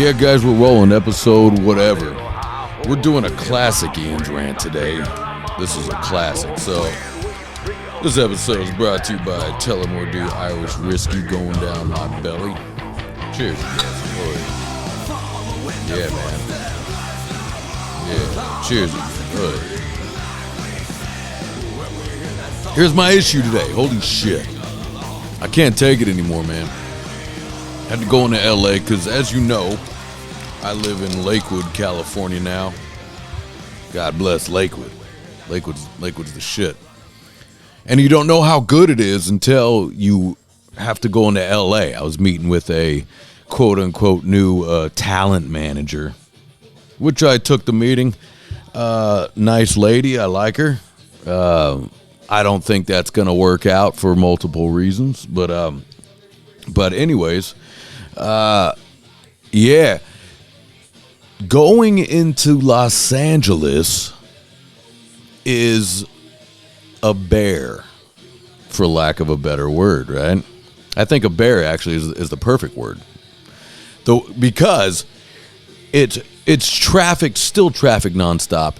Yeah, guys, we're rolling episode whatever. We're doing a classic Ian's Rant today. This is a classic. So, this episode is brought to you by Tullamore Irish Whiskey going down my belly. Cheers, guys. Yeah, man. Yeah, cheers. Here's my issue today. Holy shit. I can't take it anymore, man. Had to go into LA because, as you know, I live in Lakewood, California now. God bless Lakewood. Lakewood's the shit. And you don't know how good it is until you have to go into LA. I was meeting with a quote-unquote new talent manager, which I took the meeting. Nice lady. I like her. I don't think that's going to work out for multiple reasons. But anyways, yeah. Going into Los Angeles is a bear, for lack of a better word, right? I think a bear actually is the perfect word. Though, because it's traffic, still traffic nonstop.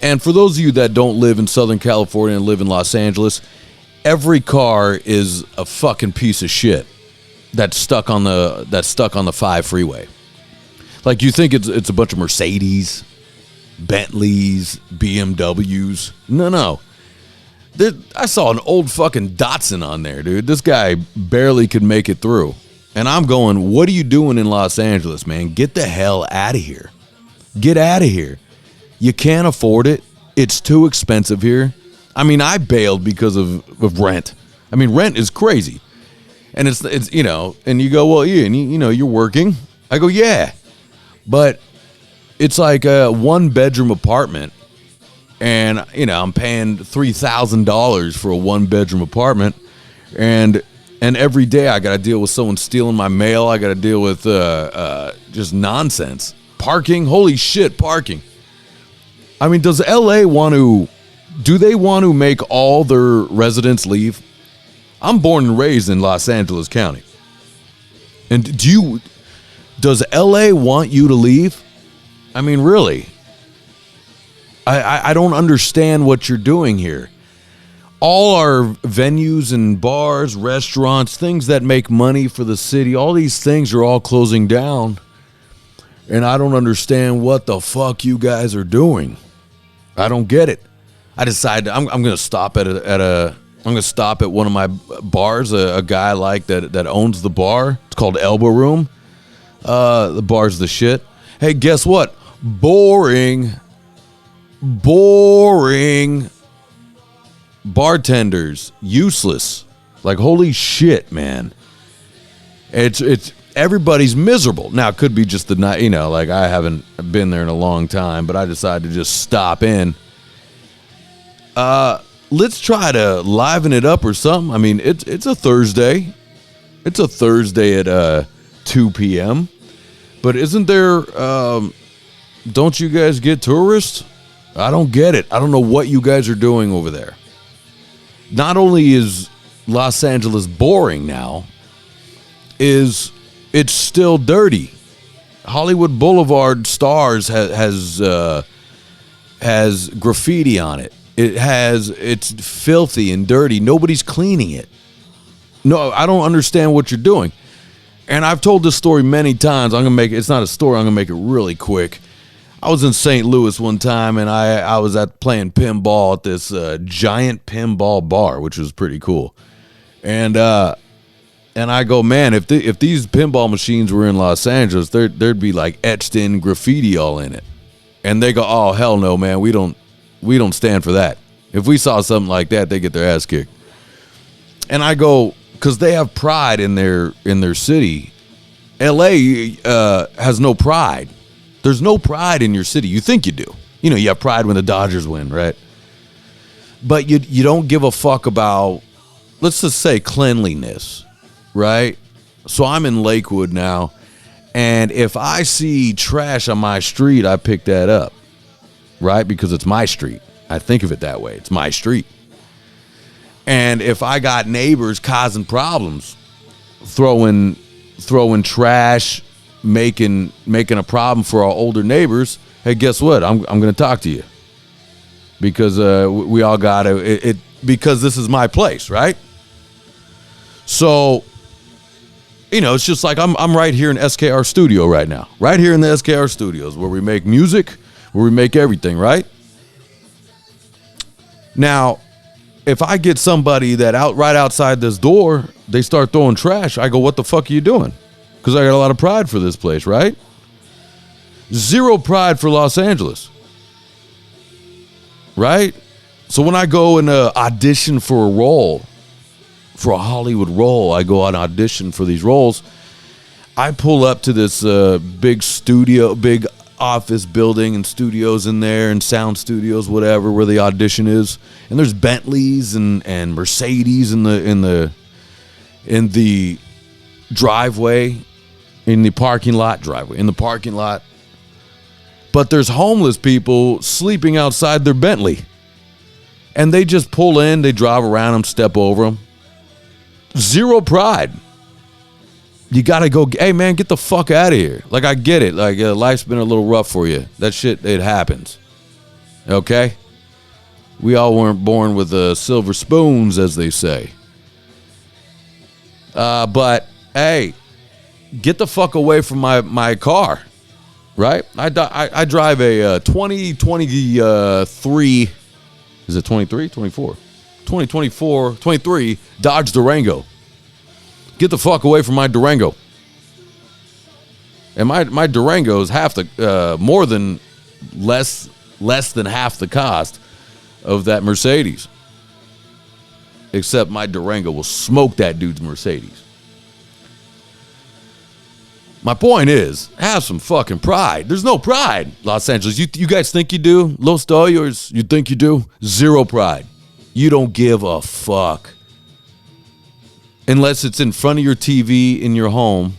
And for those of you that don't live in Southern California and live in Los Angeles, every car is a fucking piece of shit that's stuck on the 5 freeway. Like, you think it's a bunch of Mercedes, Bentleys, BMWs. No. I saw an old fucking Datsun on there, dude. This guy barely could make it through. And I'm going, what are you doing in Los Angeles, man? Get the hell out of here. Get out of here. You can't afford it. It's too expensive here. I mean, I bailed because of rent. I mean, rent is crazy. And it's you know, and you go, well, Ian, you know, you're working. I go, yeah. But it's like a 1-bedroom apartment. And, you know, I'm paying $3,000 for a 1-bedroom apartment. And every day I got to deal with someone stealing my mail. I got to deal with just nonsense. Parking, holy shit, parking. I mean, does LA do they want to make all their residents leave? I'm born and raised in Los Angeles County. And does LA want you to leave? I mean, really? I don't understand what you're doing here. All our venues and bars, restaurants, things that make money for the city, all these things are all closing down. And I don't understand what the fuck you guys are doing. I don't get it. I decided I'm going to stop at one of my bars. A guy that owns the bar. It's called Elbow Room. The bar's the shit. Hey, guess what? Boring. Bartenders, useless. Like, holy shit, man. It's everybody's miserable. Now, it could be just the night, you know, like, I haven't been there in a long time, but I decided to just stop in. Let's try to liven it up or something. I mean, it's a Thursday. It's a Thursday at 2 p.m. But isn't there, don't you guys get tourists? I don't get it. I don't know what you guys are doing over there. Not only is Los Angeles boring now, it's still dirty. Hollywood Boulevard Stars has graffiti on it. It's filthy and dirty. Nobody's cleaning it. No, I don't understand what you're doing. And I've told this story many times. It's not a story. I'm going to make it really quick. I was in St. Louis one time, and I was playing pinball at this giant pinball bar, which was pretty cool. And I go, man, if these pinball machines were in Los Angeles, there'd be like etched in graffiti all in it. And they go, oh, hell no, man, we don't stand for that. If we saw something like that, they get their ass kicked. And I go, because they have pride in their city. LA has no pride. There's no pride in your city. You think you do. You know, you have pride when the Dodgers win, right? But you don't give a fuck about, let's just say, cleanliness, right? So I'm in Lakewood now, and if I see trash on my street, I pick that up, right? Because it's my street. I think of it that way. It's my street. And if I got neighbors causing problems, throwing trash making a problem for our older neighbors, hey, guess what? I'm going to talk to you because we all got to because this is my place, right? So, it's just like I'm right here in SKR Studio right now, right here in the SKR Studios where we make music, where we make everything, right? Now, if I get somebody that right outside this door, they start throwing trash, I go, what the fuck are you doing? Because I got a lot of pride for this place, right? Zero pride for Los Angeles, right? So when I go and audition for a role, for a Hollywood role, I go on audition for these roles. I pull up to this big office building and studios in there and sound studios, whatever, where the audition is. And there's Bentleys and Mercedes in the driveway, in the parking lot. But there's homeless people sleeping outside their Bentley. And they just pull in, they drive around them, step over them. Zero pride. You got to go, hey, man, get the fuck out of here. Like, I get it. Like, life's been a little rough for you. That shit, it happens. Okay? We all weren't born with silver spoons, as they say. But, hey, get the fuck away from my car. Right? I drive a 2023, is it 23? 24? 23 Dodge Durango. Get the fuck away from my Durango. And my Durango is less than half the cost of that Mercedes. Except my Durango will smoke that dude's Mercedes. My point is, have some fucking pride. There's no pride, Los Angeles. You guys think you do? Los Dodgers, you think you do? Zero pride. You don't give a fuck. Unless it's in front of your TV in your home,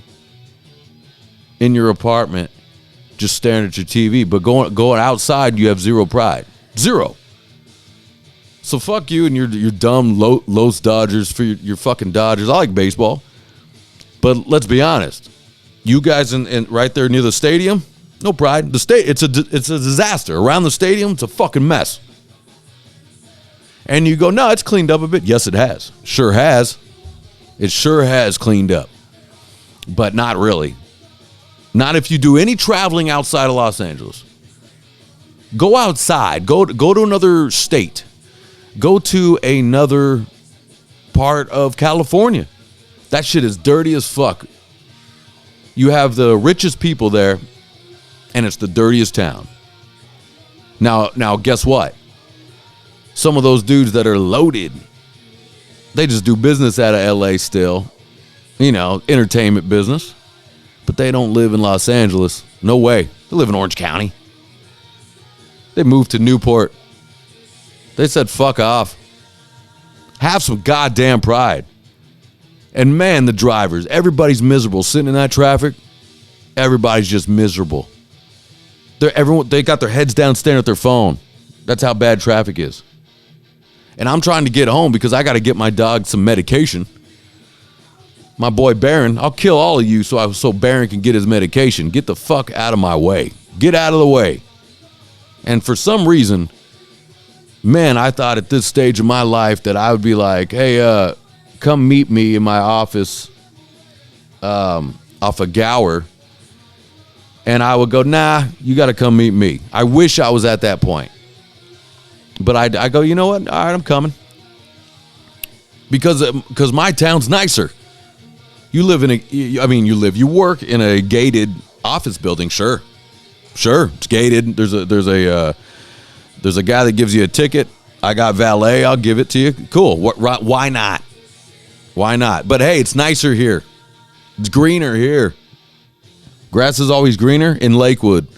in your apartment, just staring at your TV. But going outside, you have zero pride. Zero. So fuck you and your dumb Los Dodgers for your fucking Dodgers. I like baseball. But let's be honest. You guys in right there near the stadium, no pride. It's a disaster. Around the stadium, it's a fucking mess. And you go, no, it's cleaned up a bit. Yes, it has. Sure has. It sure has cleaned up. But not really. Not if you do any traveling outside of Los Angeles. Go outside. Go to another state. Go to another part of California. That shit is dirty as fuck. You have the richest people there, and it's the dirtiest town. Now, guess what? Some of those dudes that are loaded, they just do business out of LA still. Entertainment business. But they don't live in Los Angeles. No way. They live in Orange County. They moved to Newport. They said, fuck off. Have some goddamn pride. And man, the drivers, everybody's miserable. Sitting in that traffic, everybody's just miserable. They got their heads down staring at their phone. That's how bad traffic is. And I'm trying to get home because I got to get my dog some medication. My boy Baron, I'll kill all of you so Baron can get his medication. Get the fuck out of my way. Get out of the way. And for some reason, man, I thought at this stage of my life that I would be like, hey, come meet me in my office off of Gower. And I would go, nah, you got to come meet me. I wish I was at that point. But I go, you know what? All right, I'm coming. Because my town's nicer. You work in a gated office building, sure. Sure, it's gated. There's a guy that gives you a ticket. I got valet, I'll give it to you. Cool. Why not? Why not? But hey, it's nicer here. It's greener here. Grass is always greener in Lakewood.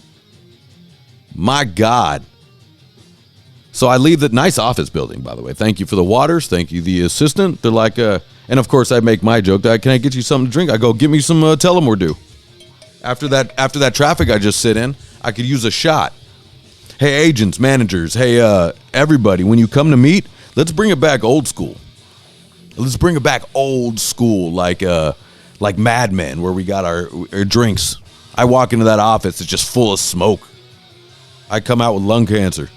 My God. So I leave the nice office building, by the way. Thank you for the waters. Thank you, the assistant. They're like, and of course I make my joke. Can I get you something to drink? I go, give me some Tullamore Dew. After that traffic I just sit in, I could use a shot. Hey, agents, managers, hey, everybody, when you come to meet, let's bring it back old school. Let's bring it back old school, like Mad Men, where we got our drinks I walk into that office, it's just full of smoke. I come out with lung cancer.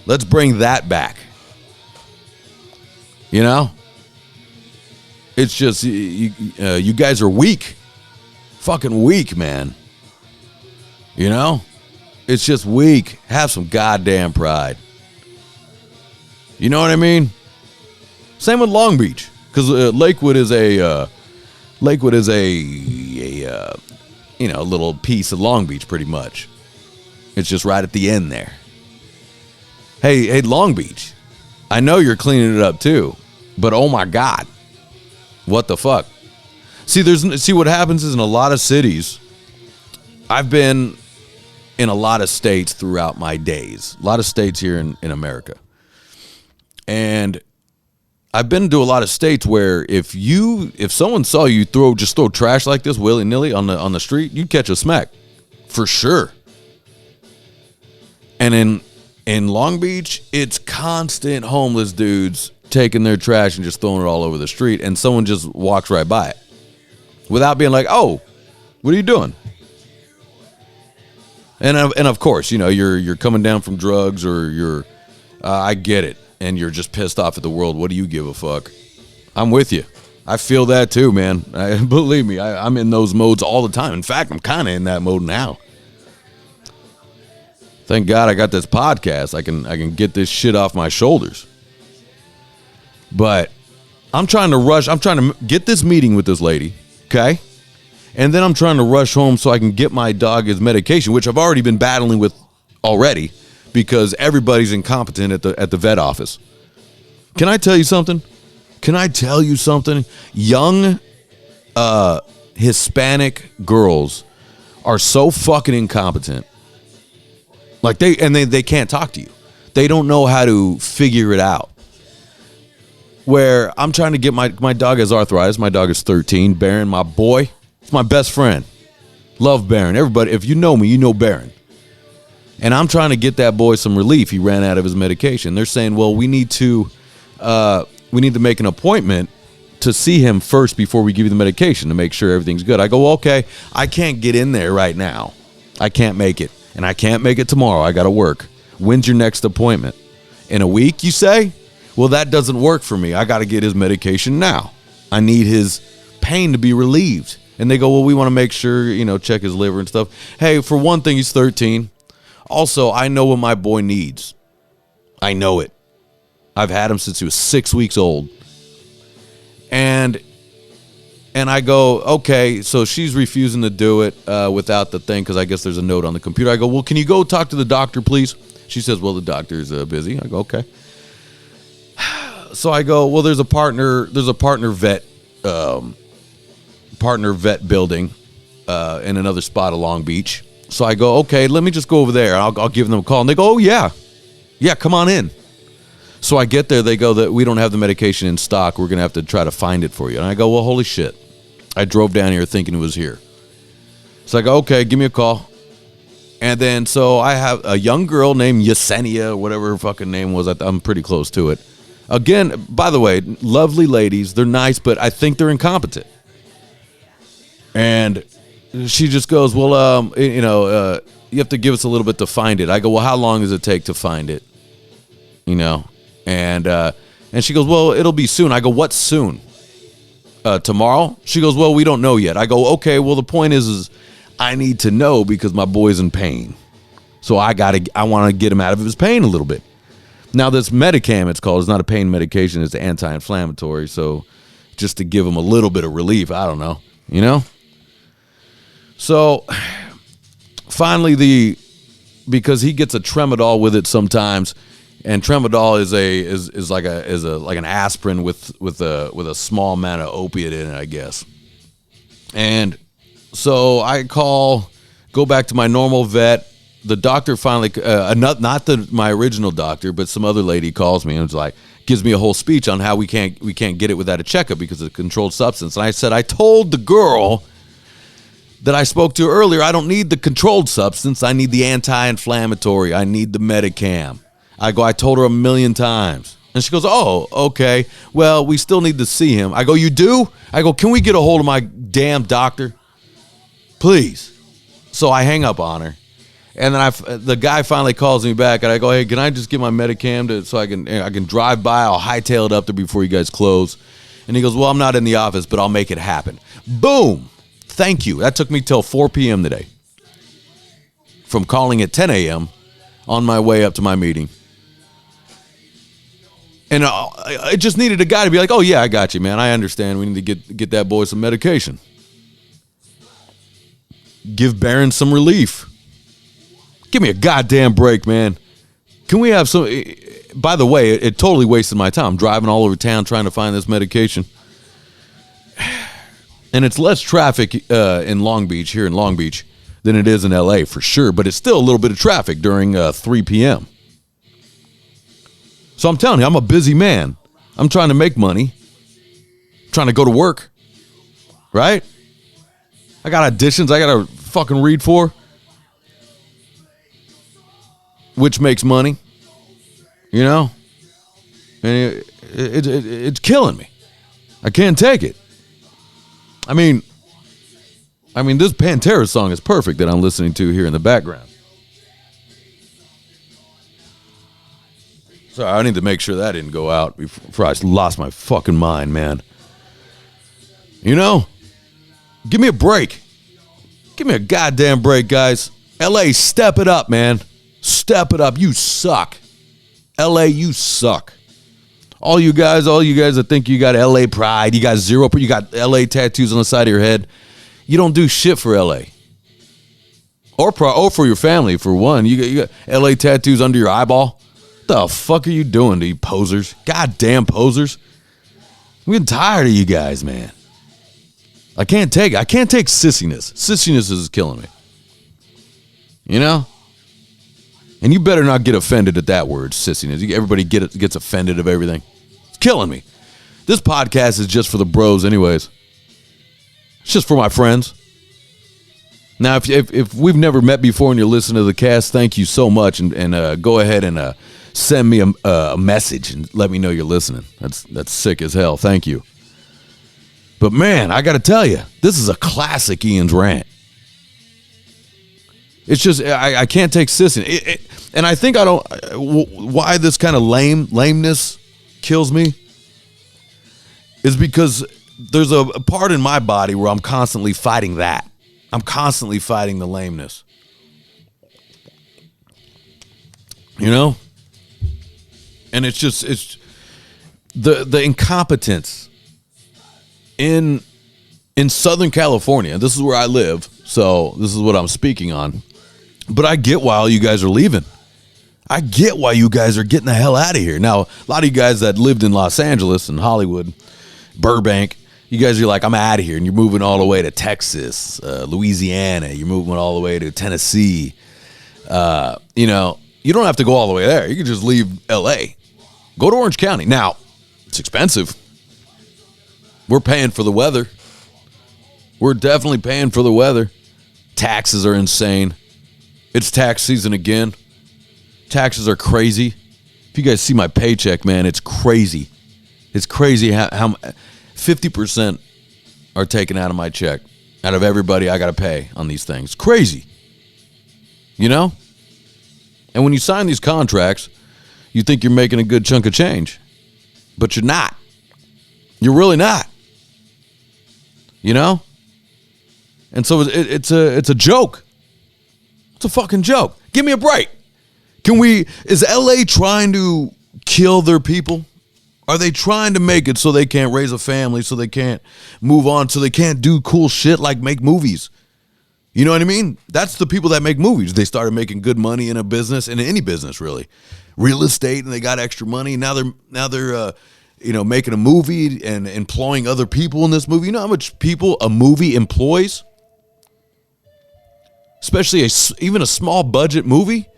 Let's bring that back. You know? It's just, you guys are weak. Fucking weak, man. You know? It's just weak. Have some goddamn pride. You know what I mean? Same with Long Beach. Because Lakewood is a little piece of Long Beach, pretty much. It's just right at the end there. Hey, Long Beach. I know you're cleaning it up too, but oh my God, what the fuck? See, what happens is in a lot of cities. I've been in a lot of states throughout my days. A lot of states here in America, and I've been to a lot of states where if someone saw you throw trash like this willy nilly on the street, you'd catch a smack, for sure. And in Long Beach, it's constant homeless dudes taking their trash and just throwing it all over the street, and someone just walks right by it without being like, "Oh, what are you doing?" And of course, you know, you're coming down from drugs, or I get it, and you're just pissed off at the world. What do you give a fuck? I'm with you. I feel that too, man. Believe me, I'm in those modes all the time. In fact, I'm kind of in that mode now. Thank God I got this podcast. I can get this shit off my shoulders. But I'm trying to rush. I'm trying to get this meeting with this lady, okay? And then I'm trying to rush home so I can get my dog his medication, which I've already been battling with already because everybody's incompetent at the vet office. Can I tell you something? Young Hispanic girls are so fucking incompetent. Like they can't talk to you. They don't know how to figure it out. Where I'm trying to get my dog has arthritis. My dog is 13. Baron, my boy, it's my best friend. Love Baron. Everybody, if you know me, you know Baron. And I'm trying to get that boy some relief. He ran out of his medication. They're saying, well, we need to make an appointment to see him first before we give you the medication to make sure everything's good. I go, well, okay, I can't get in there right now. I can't make it. And I can't make it tomorrow. I got to work. When's your next appointment? In a week, you say? Well, that doesn't work for me. I got to get his medication now. I need his pain to be relieved. And they go, well, we want to make sure, check his liver and stuff. Hey, for one thing, he's 13. Also, I know what my boy needs. I know it. I've had him since he was 6 weeks old. And I go, okay, so she's refusing to do it without the thing because I guess there's a note on the computer. I go, well, can you go talk to the doctor, please? She says, well, the doctor's busy. I go, okay. So I go, well, there's a partner vet building in another spot of Long Beach. So I go, okay, let me just go over there. I'll give them a call. And they go, oh, yeah, come on in. So I get there. They go, that we don't have the medication in stock. We're going to have to try to find it for you. And I go, well, holy shit. I drove down here thinking it was here. So I go, okay, give me a call. And then so I have a young girl named Yesenia, whatever her fucking name was. I'm pretty close to it. Again, by the way, lovely ladies. They're nice, but I think they're incompetent. And she just goes, well, you have to give us a little bit to find it. I go, well, how long does it take to find it? And she goes, well, it'll be soon. I go, what's soon? Tomorrow? She goes, well, we don't know yet. I go, okay, well, the point is I need to know because my boy's in pain. So I want to get him out of his pain a little bit. Now, this Medicam, it's called, it's not a pain medication, it's anti-inflammatory. So just to give him a little bit of relief, I don't know, So finally because he gets a Tramadol with it sometimes, and Tramadol is like an aspirin with a small amount of opiate in it, I guess. And so I go back to my normal vet. The doctor finally, not my original doctor, but some other lady calls me and was like, gives me a whole speech on how we can't get it without a checkup because of a controlled substance. And I said, I told the girl that I spoke to earlier, I don't need the controlled substance. I need the anti-inflammatory. I need the Medicam. I told her 1 million times. And she goes, oh, okay. Well, we still need to see him. I go, you do? I go, can we get a hold of my damn doctor? Please. So I hang up on her. And then the guy finally calls me back, and I go, hey, can I just get my Medicam so I can drive by? I'll hightail it up there before you guys close. And he goes, well, I'm not in the office, but I'll make it happen. Boom. Thank you. That took me till 4 p.m. today. From calling at 10 a.m. on my way up to my meeting. And I just needed a guy to be like, oh, yeah, I got you, man. I understand. We need to get that boy some medication. Give Barron some relief. Give me a goddamn break, man. Can we have some... By the way, it totally wasted my time. I'm driving all over town trying to find this medication. And it's less traffic in Long Beach, here in Long Beach, than it is in L.A. for sure. But it's still a little bit of traffic during 3 p.m. So I'm telling you, I'm a busy man. I'm trying to make money. I'm trying to go to work. Right? I got auditions I got to fucking read for. Which makes money. You know? And it's killing me. I can't take it. I mean, this Pantera song is perfect that I'm listening to here in the background. Sorry, I need to make sure that didn't go out before I lost my fucking mind, man. You know? Give me a break. Give me a goddamn break, guys. LA, step it up, man. Step it up. You suck. LA, you suck. All you guys that think you got LA pride, you got you got LA tattoos on the side of your head. You don't do shit for LA. Or for your family, for one. You got LA tattoos under your eyeball. What the fuck are you doing to you posers? Goddamn posers. I'm getting tired of you guys, man. I can't take it. I can't take sissiness. Sissiness is killing me. You know? And you better not get offended at that word, sissiness. Everybody gets offended of everything. It's killing me. This podcast is just for the bros anyways. It's just for my friends. Now, if we've never met before and you're listening to the cast, thank you so much. And go ahead and send me a message and let me know you're listening. That's sick as hell. Thank you. But, man, I got to tell you, this is a classic Ian's Rant. It's just, I can't take sissing. And I think why this kind of lameness kills me is because there's a part in my body where I'm constantly fighting that. I'm constantly fighting the lameness. You know? And it's the incompetence in Southern California. This is where I live, so this is what I'm speaking on. But I get why all you guys are leaving. I get why you guys are getting the hell out of here. Now, a lot of you guys that lived in Los Angeles and Hollywood, Burbank, you guys are like, I'm out of here. And you're moving all the way to Texas, Louisiana. You're moving all the way to Tennessee. You know, you don't have to go all the way there. You can just leave L.A. Go to Orange County. Now, it's expensive. We're paying for the weather. We're definitely paying for the weather. Taxes are insane. It's tax season again. Taxes are crazy. If you guys see my paycheck, man, it's crazy. It's crazy how 50% are taken out of my check. Out of everybody I got to pay on these things. Crazy. You know? And when you sign these contracts, you think you're making a good chunk of change. But you're not. You're really not. You know? And so it's a joke. It's a fucking joke. Give me a break. Is LA trying to kill their people? Are they trying to make it so they can't raise a family, so they can't move on, so they can't do cool shit like make movies? You know what I mean? That's the people that make movies. They started making good money in a business, in any business really. Real estate, and they got extra money. Now they're making a movie and employing other people in this movie. You know how much people a movie employs? Especially even a small budget movie.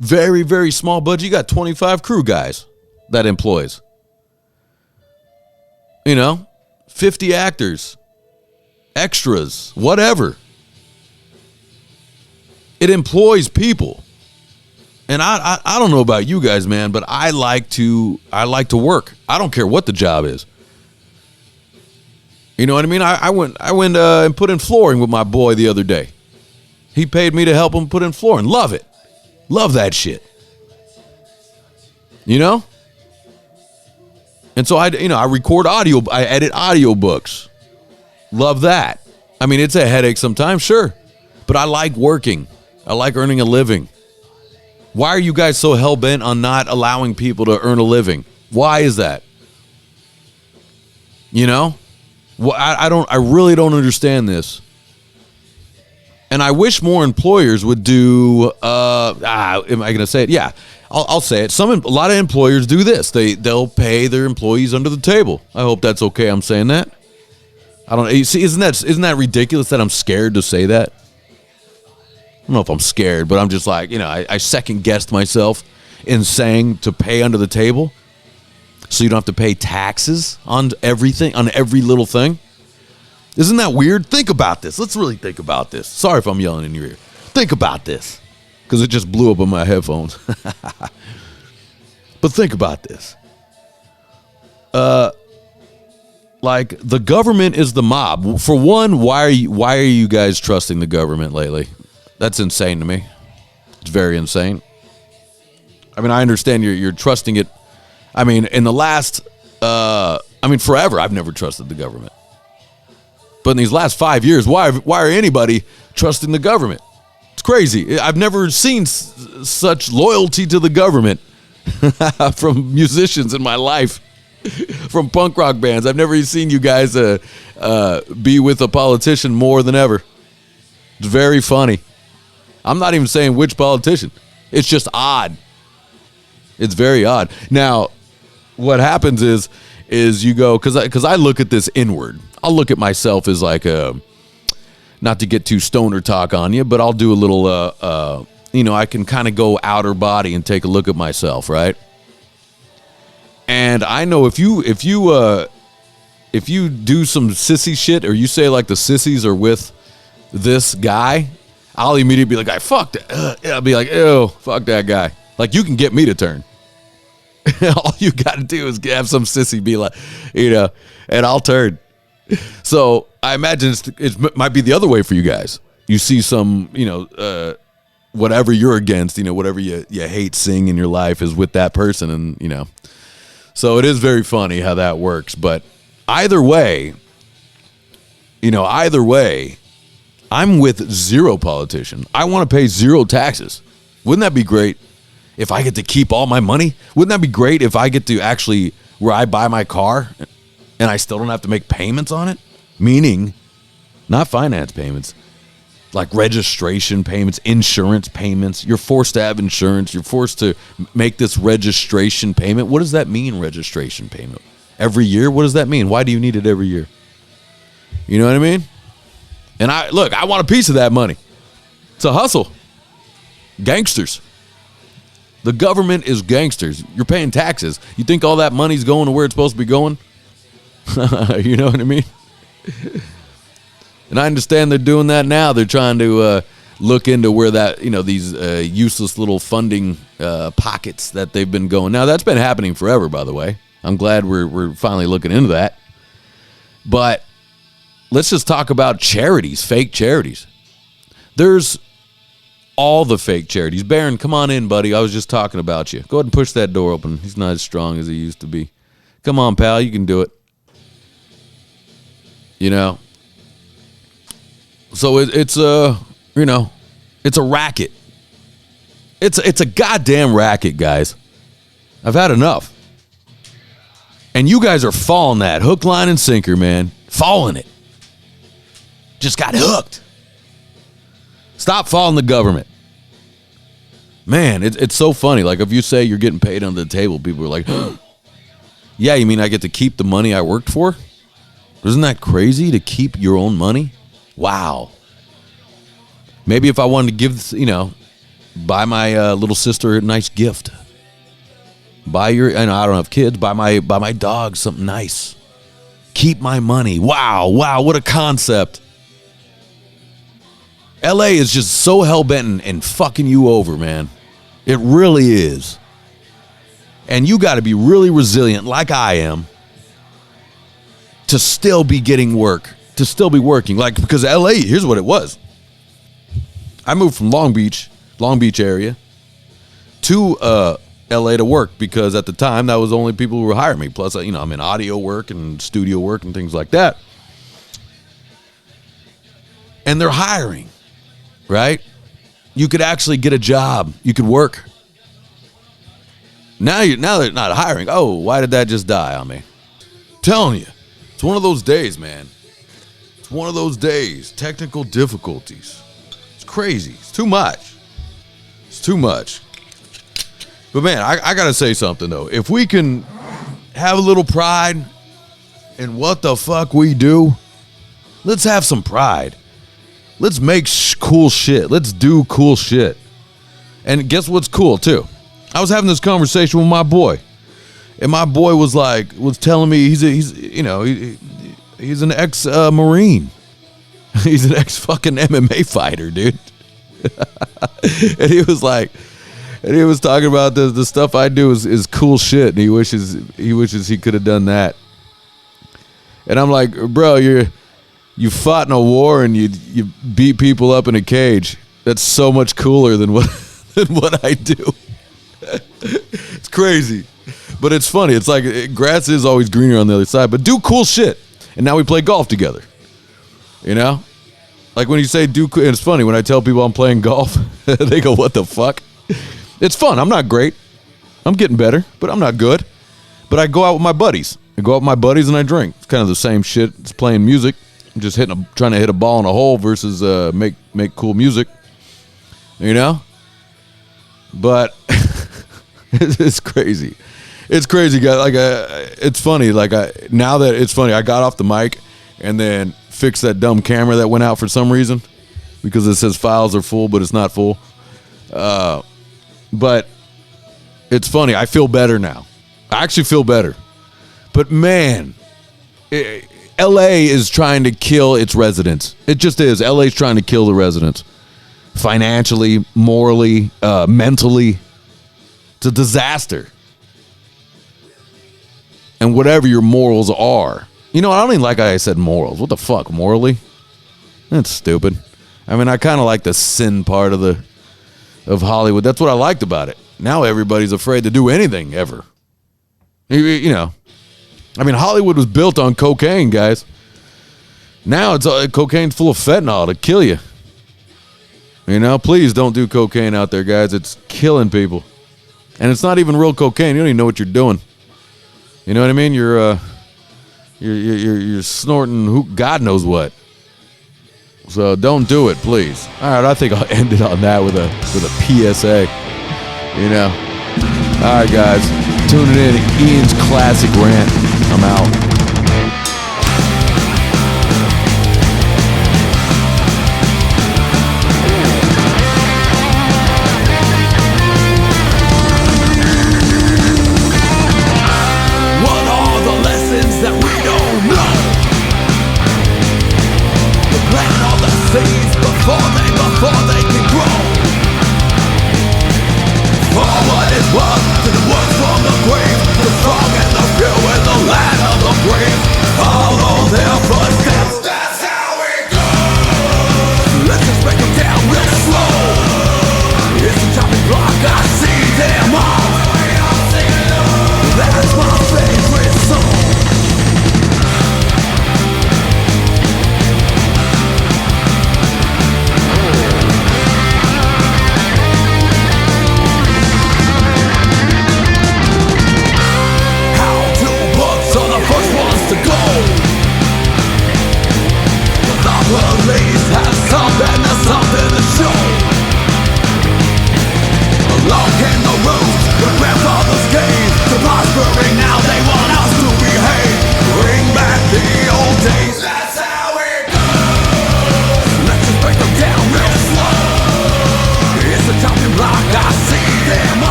Very, very small budget. You got 25 crew guys that employs. 50 actors, extras, whatever. It employs people. And I don't know about you guys, man, but I like to work. I don't care what the job is. You know what I mean? I went and put in flooring with my boy the other day. He paid me to help him put in flooring. Love it. Love that shit. You know? And so I record audio. I edit audiobooks. Love that. I mean, it's a headache sometimes, sure. But I like working. I like earning a living. Why are you guys so hell-bent on not allowing people to earn a living? Why is that? You know? Well, I really don't understand this. And I wish more employers would do, am I going to say it? Yeah, I'll say it. A lot of employers do this. They'll pay their employees under the table. I hope that's okay. I'm saying that. I don't see. Isn't that ridiculous that I'm scared to say that? I don't know if I'm scared, but I'm just like, I second guessed myself in saying to pay under the table. So you don't have to pay taxes on everything, on every little thing. Isn't that weird? Think about this. Let's really think about this. Sorry if I'm yelling in your ear. Think about this. Because it just blew up on my headphones. But think about this. Like, the government is the mob. For one, why are you guys trusting the government lately? That's insane to me. It's very insane. I mean, I understand you're trusting it. I mean, in the last, forever, I've never trusted the government. But in these last 5 years, why are anybody trusting the government? It's crazy. I've never seen such loyalty to the government from musicians in my life, from punk rock bands. I've never seen you guys be with a politician more than ever. It's very funny. I'm not even saying which politician. It's just odd. It's very odd. Now, what happens is you go, because I look at this inward. I'll look at myself as like not to get too stoner talk on you, but I'll do a little, I can kind of go outer body and take a look at myself, right? And I know if you do some sissy shit, or you say like the sissies are with this guy, I'll immediately be like, fuck that. I'll be like, ew, fuck that guy. Like, you can get me to turn. All you got to do is have some sissy be like, and I'll turn. So I imagine it might be the other way for you guys. You see some, whatever you're against, whatever you hate seeing in your life is with that person. And, so it is very funny how that works. But either way, I'm with zero politician. I want to pay zero taxes. Wouldn't that be great? If I get to keep all my money, wouldn't that be great if I get to actually, where I buy my car and I still don't have to make payments on it? Meaning, not finance payments, like registration payments, insurance payments. You're forced to have insurance. You're forced to make this registration payment. What does that mean, registration payment? Every year? What does that mean? Why do you need it every year? You know what I mean? And I want a piece of that money. It's a hustle. Gangsters. The government is gangsters. You're paying taxes. You think all that money's going to where it's supposed to be going? You know what I mean? And I understand they're doing that now. They're trying to look into where that, these useless little funding pockets that they've been going. Now, that's been happening forever, by the way. I'm glad we're finally looking into that. But let's just talk about charities, fake charities. There's all the fake charities. Baron, come on in, buddy. I was just talking about you. Go ahead and push that door open. He's not as strong as he used to be. Come on, pal. You can do it. So it's a racket. It's a goddamn racket, guys. I've had enough. And you guys are falling that hook, line, and sinker, man. Falling it. Just got hooked. Stop following the government. Man, it's so funny. Like, if you say you're getting paid under the table, people are like, yeah, you mean I get to keep the money I worked for? Isn't that crazy to keep your own money? Wow. Maybe if I wanted to give, buy my little sister a nice gift. I don't have kids, buy my dog something nice. Keep my money. Wow, what a concept. LA is just so hell-bent in fucking you over, man. It really is. And you got to be really resilient like I am to still be getting work, to still be working. Like, because LA, here's what it was. I moved from Long Beach area to LA to work because at the time that was the only people who were hiring me. Plus, I'm in audio work and studio work and things like that. And they're hiring, right? You could actually get a job. You could work. Now they're not hiring. Oh, why did that just die on me? I'm telling you, it's one of those days, man. It's one of those days. Technical difficulties. It's crazy. It's too much. It's too much. But man, I gotta say something though. If we can have a little pride in what the fuck we do, let's have some pride. Let's make cool shit. Let's do cool shit. And guess what's cool too? I was having this conversation with my boy, and my boy was telling me he's an ex-Marine. He's an ex-fucking MMA fighter, dude. And he was talking about the stuff I do is cool shit, and he wishes he could have done that. And I'm like, bro, you fought in a war and you beat people up in a cage. That's so much cooler than what I do. It's crazy, but it's funny. It's like grass is always greener on the other side. But do cool shit, and now we play golf together. Like when you say do cool, it's funny when I tell people I'm playing golf. They go, "What the fuck?" It's fun. I'm not great. I'm getting better, but I'm not good. But I go out with my buddies. And I drink. It's kind of the same shit. It's playing music. I'm just trying to hit a ball in a hole versus make cool music. But it's crazy. It's crazy, guys. Like it's funny. Now that it's funny, I got off the mic and then fixed that dumb camera that went out for some reason because it says files are full, but it's not full. But it's funny. I feel better now. I actually feel better. But man, LA is trying to kill its residents. It just is. LA's trying to kill the residents. Financially, morally, mentally. It's a disaster. And whatever your morals are. I don't even like how I said morals. What the fuck, morally? That's stupid. I kind of like the sin part of Hollywood. That's what I liked about it. Now everybody's afraid to do anything ever. Hollywood was built on cocaine, guys. Now it's cocaine's full of fentanyl to kill you. Please don't do cocaine out there, guys. It's killing people. And it's not even real cocaine. You don't even know what you're doing. You know what I mean? You're snorting God knows what. So don't do it, please. All right, I think I'll end it on that with a PSA. All right, guys. Tuning in to Ian's Classic Rant. I'm out. Before they can grow. For what is worth to the world.